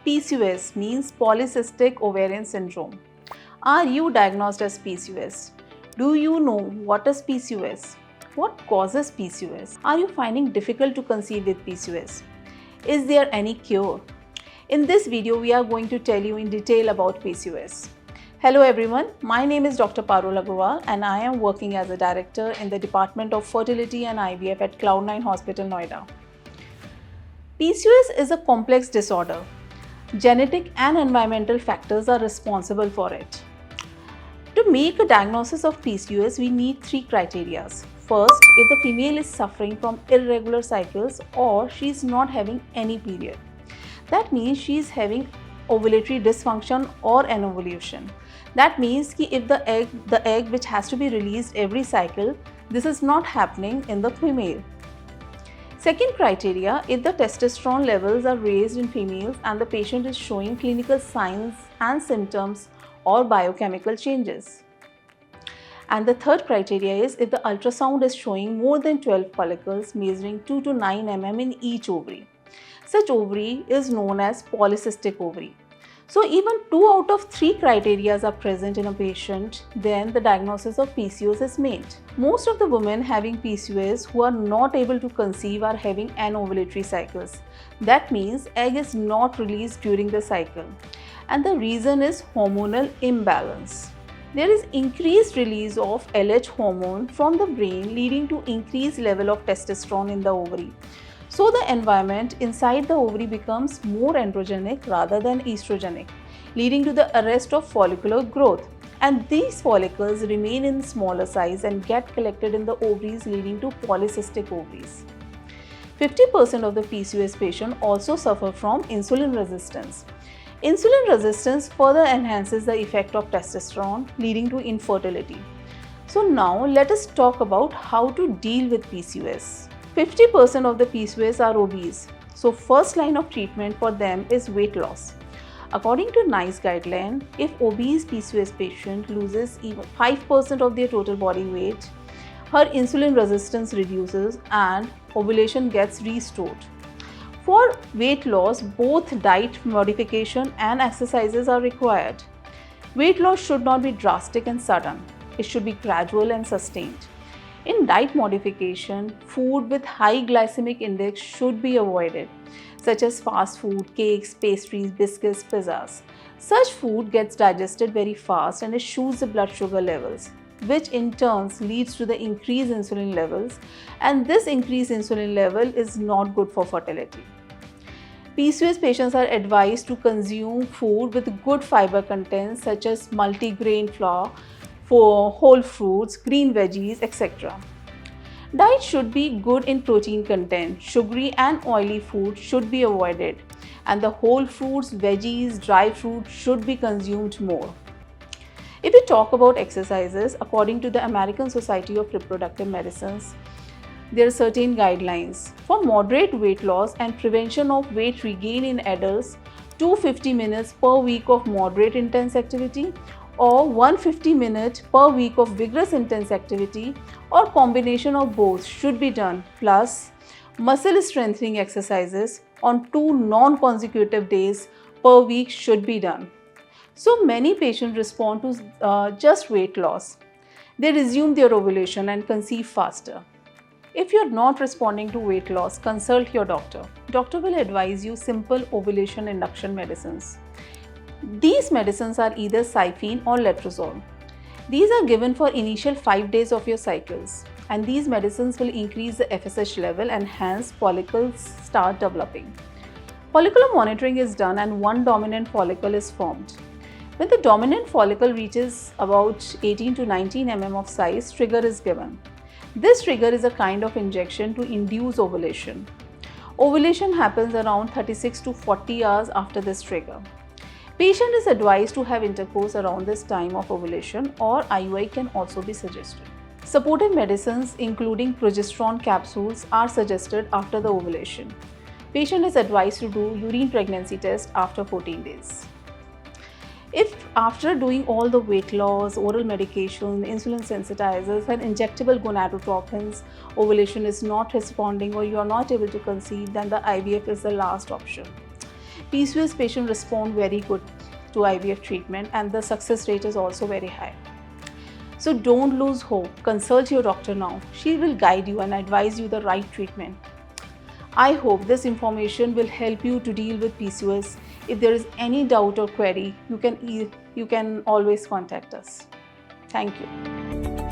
PCOS means Polycystic Ovarian Syndrome. Are you diagnosed as PCOS? Do you know what is PCOS? What causes PCOS? Are you finding difficult to conceive with PCOS? Is there any cure? In this video, we are going to tell you in detail about PCOS. Hello everyone, my name is Dr. Parul Agrawal and I am working as a director in the Department of Fertility and IVF at Cloudnine Hospital, Noida. PCOS is a complex disorder. Genetic and environmental factors are responsible for it. To make a diagnosis of PCOS, we need three criteria. First, if the female is suffering from irregular cycles or she is not having any period. That means she is having ovulatory dysfunction or anovulation. That means if the egg which has to be released every cycle, this is not happening in the female. Second criteria, if the testosterone levels are raised in females and the patient is showing clinical signs and symptoms or biochemical changes. And the third criteria is if the ultrasound is showing more than 12 follicles measuring 2 to 9 mm in each ovary. Such ovary is known as polycystic ovary. So even 2 out of 3 criteria are present in a patient, then the diagnosis of PCOS is made. Most of the women having PCOS who are not able to conceive are having anovulatory cycles. That means egg is not released during the cycle. And the reason is hormonal imbalance. There is increased release of LH hormone from the brain leading to increased level of testosterone in the ovary. So the environment inside the ovary becomes more androgenic rather than estrogenic, leading to the arrest of follicular growth. And these follicles remain in smaller size and get collected in the ovaries, leading to polycystic ovaries. 50% of the PCOS patients also suffer from insulin resistance. Insulin resistance further enhances the effect of testosterone, leading to infertility. So now let us talk about how to deal with PCOS. 50% of the PCOS are obese, so first line of treatment for them is weight loss. According to NICE guideline, if obese PCOS patient loses even 5% of their total body weight, her insulin resistance reduces and ovulation gets restored. For weight loss, both diet modification and exercises are required. Weight loss should not be drastic and sudden. It should be gradual and sustained. In diet modification, food with high glycemic index should be avoided, such as fast food, cakes, pastries, biscuits, pizzas. Such food gets digested very fast and it shoots the blood sugar levels, which in turn leads to the increased insulin levels, and this increased insulin level is not good for fertility. PCOS patients are advised to consume food with good fiber content such as multigrain flour, for whole fruits, green veggies, etc. Diet should be good in protein content. Sugary and oily food should be avoided, and the whole fruits, veggies, dry fruit should be consumed more. If we talk about exercises, according to the American Society of Reproductive Medicines, there are certain guidelines. For moderate weight loss and prevention of weight regain in adults, 250 minutes per week of moderate intense activity or 150 minutes per week of vigorous intense activity or combination of both should be done, plus muscle strengthening exercises on 2 non-consecutive days per week should be done. So many patients respond to just weight loss. They resume their ovulation and conceive faster. If you are not responding to weight loss, consult your doctor. Doctor will advise you simple ovulation induction medicines. These medicines are either cyphine or letrozole. These are given for initial 5 days of your cycles, and these medicines will increase the FSH level and hence follicles start developing. Follicular monitoring is done and one dominant follicle is formed. When the dominant follicle reaches about 18 to 19 mm of size, trigger is given. This trigger is a kind of injection to induce ovulation. Ovulation happens around 36 to 40 hours after this trigger. Patient is advised to have intercourse around this time of ovulation, or IUI can also be suggested. Supportive medicines including progesterone capsules are suggested after the ovulation. Patient is advised to do urine pregnancy test after 14 days. If after doing all the weight loss, oral medication, insulin sensitizers and injectable gonadotropins, ovulation is not responding or you are not able to conceive, then the IVF is the last option. PCOS patients respond very good to IVF treatment and the success rate is also very high. So don't lose hope. Consult your doctor now. She will guide you and advise you the right treatment. I hope this information will help you to deal with PCOS. If there is any doubt or query, you can always contact us. Thank you.